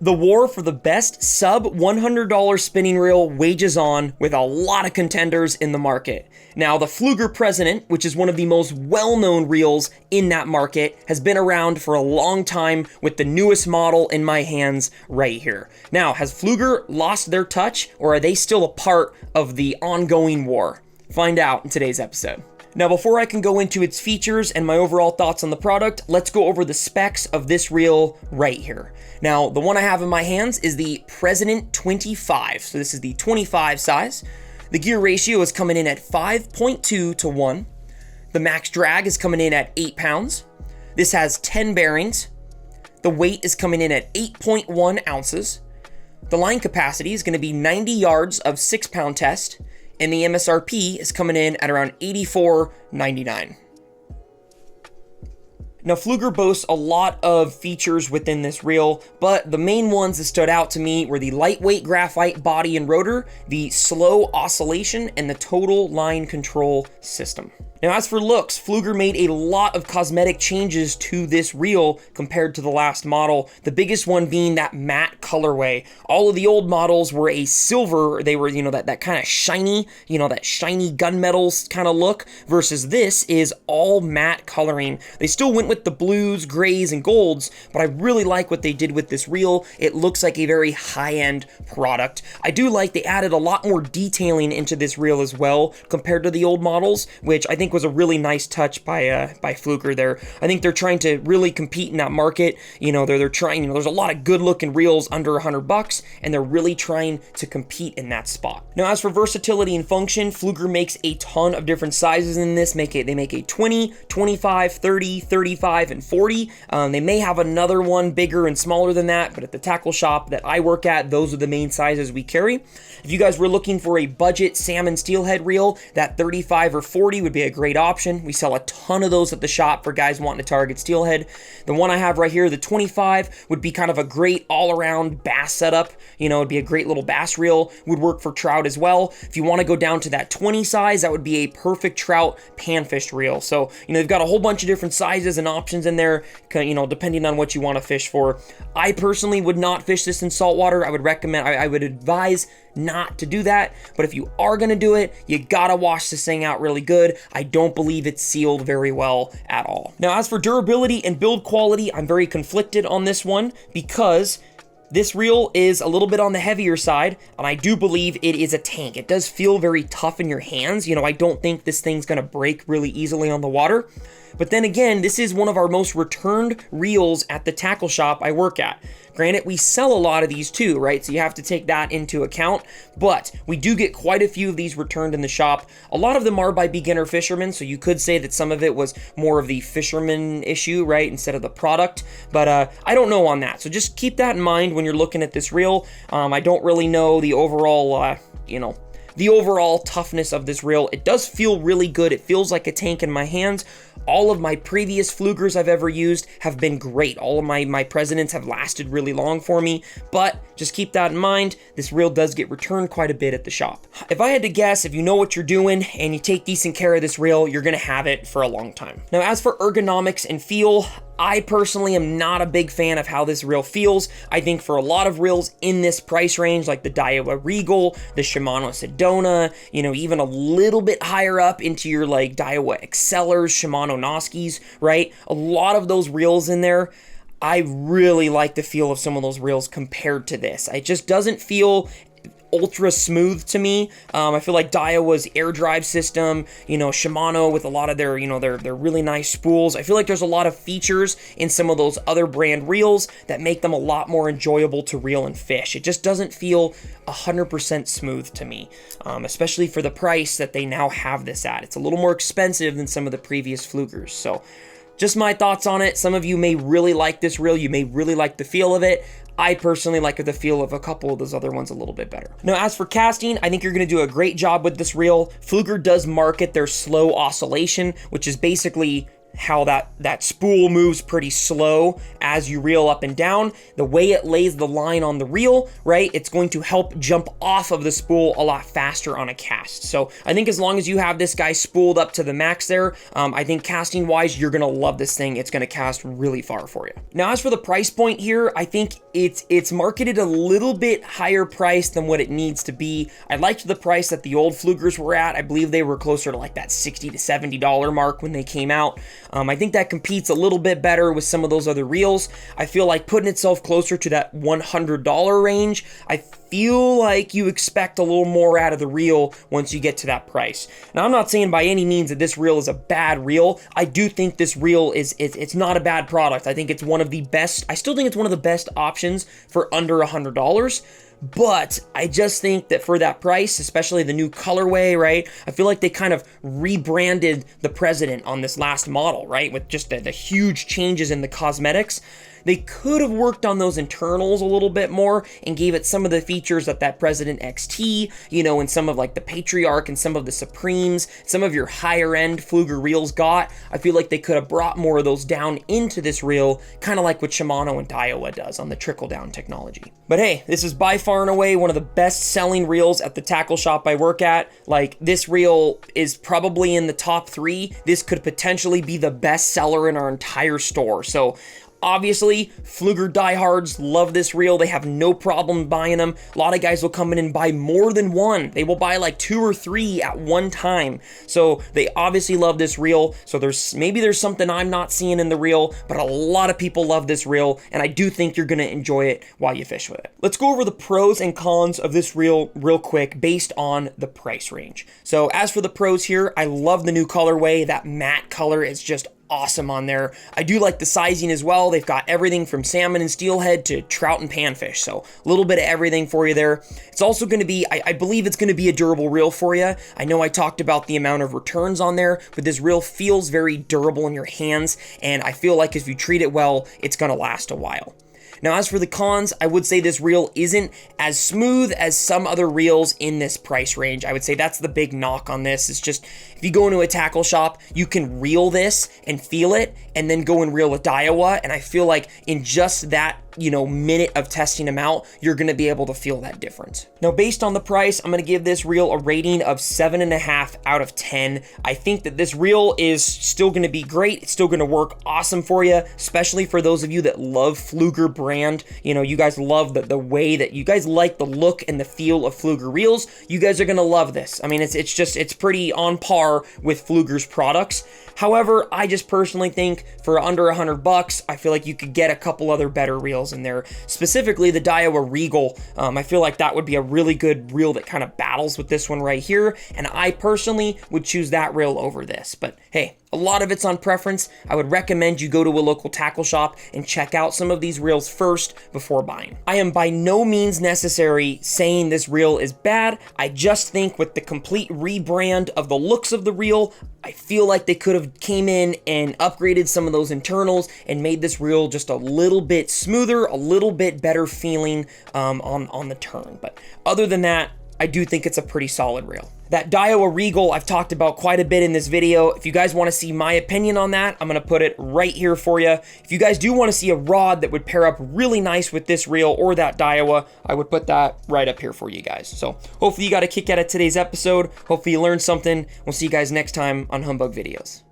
The war for the best sub $100 spinning reel wages on with a lot of contenders in the market. Now, the Pflueger President, which is one of the most well-known reels in that market, has been around for a long time with the newest model in my hands right here. Now, has Pflueger lost their touch, or are they still a part of the ongoing war? Find out in today's episode. Now, before I can go into its features and my overall thoughts on the product, let's go over the specs of this reel right here. Now, the one I have in my hands is the President 25. So this is the 25 size. The gear ratio is coming in at 5.2 to 1. The max drag is coming in at 8 pounds. This has 10 bearings. The weight is coming in at 8.1 ounces. The line capacity is going to be 90 yards of 6-pound test. And the MSRP is coming in at around $84.99. Now, Pflueger boasts a lot of features within this reel, but the main ones that stood out to me were the lightweight graphite body and rotor, the slow oscillation, and the total line control system. Now, as for looks, Pflueger made a lot of cosmetic changes to this reel compared to the last model, the biggest one being that matte colorway. All of the old models were a silver, they were, that kind of shiny, that shiny gunmetal kind of look, versus this is all matte coloring. They still went with the blues, grays, and golds, but I really like what they did with this reel. It looks like a very high-end product. I do like they added a lot more detailing into this reel as well compared to the old models, which I think was a really nice touch by Pflueger there. I think they're trying to really compete in that market. They're trying, there's a lot of good looking reels under $100, and they're really trying to compete in that spot. Now, as for versatility and function, Pflueger makes a ton of different sizes in this. They make a 20, 25, 30, 35, and 40. They may have another one bigger and smaller than that, but at the tackle shop that I work at, those are the main sizes we carry. If you guys were looking for a budget salmon steelhead reel, that 35 or 40 would be a great option. We sell a ton of those at the shop for guys wanting to target steelhead. The one I have right here, the 25, would be kind of a great all-around bass setup. It'd be a great little bass reel. Would work for trout as well. If you want to go down to that 20 size, that would be a perfect trout panfish reel. So, they've got a whole bunch of different sizes and options in there, depending on what you want to fish for. I personally would not fish this in saltwater. I would advise not to do that, but if you are going to do it, you gotta wash this thing out really good. I don't believe it's sealed very well at all. Now, as for durability and build quality, I'm very conflicted on this one because this reel is a little bit on the heavier side, and I do believe it is a tank. It does feel very tough in your hands. I don't think this thing's gonna break really easily on the water. But then again, this is one of our most returned reels at the tackle shop I work at. Granted, we sell a lot of these too, right? So you have to take that into account, but we do get quite a few of these returned in the shop. A lot of them are by beginner fishermen, so you could say that some of it was more of the fisherman issue, right, instead of the product, but I don't know on that. So just keep that in mind when you're looking at this reel. I don't really know the overall, the overall toughness of this reel. It does feel really good. It feels like a tank in my hands. All of my previous Pfluegers I've ever used have been great. All of my Presidents have lasted really long for me, but just keep that in mind. This reel does get returned quite a bit at the shop. If I had to guess, if you know what you're doing and you take decent care of this reel, you're gonna have it for a long time. Now, as for ergonomics and feel, I personally am not a big fan of how this reel feels. I think for a lot of reels in this price range, like the Daiwa Regal, the Shimano Sedona, even a little bit higher up into your like Daiwa Excellers, Shimano Noskis, right? A lot of those reels in there, I really like the feel of some of those reels compared to this. It just doesn't feel ultra smooth to me. I feel like Daiwa's air drive system, Shimano with a lot of their, their really nice spools. I feel like there's a lot of features in some of those other brand reels that make them a lot more enjoyable to reel and fish. It just doesn't feel 100% smooth to me, especially for the price that they now have this at. It's a little more expensive than some of the previous Pfluegers. So just my thoughts on it. Some of you may really like this reel. You may really like the feel of it. I personally like the feel of a couple of those other ones a little bit better. Now, as for casting, I think you're going to do a great job with this reel. Pflueger does market their slow oscillation, which is basically how that spool moves pretty slow as you reel up and down. The way it lays the line on the reel, right, it's going to help jump off of the spool a lot faster on a cast. So I think as long as you have this guy spooled up to the max there, I think casting wise, you're gonna love this thing. It's gonna cast really far for you. Now, as for the price point here, I think it's marketed a little bit higher price than what it needs to be. I liked the price that the old Pfluegers were at. I believe they were closer to like that $60 to $70 mark when they came out. I think that competes a little bit better with some of those other reels. I feel like putting itself closer to that $100 range, I feel like you expect a little more out of the reel once you get to that price. Now, I'm not saying by any means that this reel is a bad reel. I do think this reel it's not a bad product. I think it's one of the best, I still think it's one of the best options for under $100. But I just think that for that price, especially the new colorway, right? I feel like they kind of rebranded the President on this last model, right? With just the huge changes in the cosmetics. They could have worked on those internals a little bit more and gave it some of the features that President XT, you know, and some of like the Patriarch and some of the Supremes, some of your higher end Pflueger reels got. I feel like they could have brought more of those down into this reel, kind of like what Shimano and Daiwa does on the trickle down technology. But hey, this is by far and away one of the best selling reels at the tackle shop I work at. Like, this reel is probably in the top 3. This could potentially be the best seller in our entire store. So obviously, Pflueger diehards love this reel. They have no problem buying them. A lot of guys will come in and buy more than one. They will buy like 2 or 3 at one time. So they obviously love this reel. So maybe there's something I'm not seeing in the reel, but a lot of people love this reel, and I do think you're gonna enjoy it while you fish with it. Let's go over the pros and cons of this reel real quick based on the price range. So as for the pros here, I love the new colorway. That matte color is just awesome on there. I do like the sizing as well. They've got everything from salmon and steelhead to trout and panfish. So a little bit of everything for you there. It's also going to be, I believe it's going to be a durable reel for you. I know I talked about the amount of returns on there, but this reel feels very durable in your hands. And I feel like if you treat it well, it's going to last a while. Now, as for the cons, I would say this reel isn't as smooth as some other reels in this price range. I would say that's the big knock on this. It's just, if you go into a tackle shop, you can reel this and feel it, and then go and reel a Daiwa, and I feel like in just that, you know, minute of testing them out, you're going to be able to feel that difference. Now, based on the price, I'm going to give this reel a rating of 7.5 out of 10. I think that this reel is still going to be great. It's still going to work awesome for you, especially for those of you that love Pflueger brand. You know, you guys love the way that you guys like the look and the feel of Pflueger reels. You guys are going to love this. I mean, it's pretty on par with Pflueger's products. However, I just personally think for under $100, I feel like you could get a couple other better reels in there. Specifically, the Daiwa Regal. I feel like that would be a really good reel that kind of battles with this one right here. And I personally would choose that reel over this. But hey, a lot of it's on preference. I would recommend you go to a local tackle shop and check out some of these reels first before buying. I am by no means necessary saying this reel is bad. I just think with the complete rebrand of the looks of the reel, I feel like they could have came in and upgraded some of those internals and made this reel just a little bit smoother, a little bit better feeling on the turn. But other than that, I do think it's a pretty solid reel. That Daiwa Regal I've talked about quite a bit in this video. If you guys want to see my opinion on that, I'm going to put it right here for you. If you guys do want to see a rod that would pair up really nice with this reel or that Daiwa, I would put that right up here for you guys. So hopefully you got a kick out of today's episode. Hopefully you learned something. We'll see you guys next time on Humbug Videos.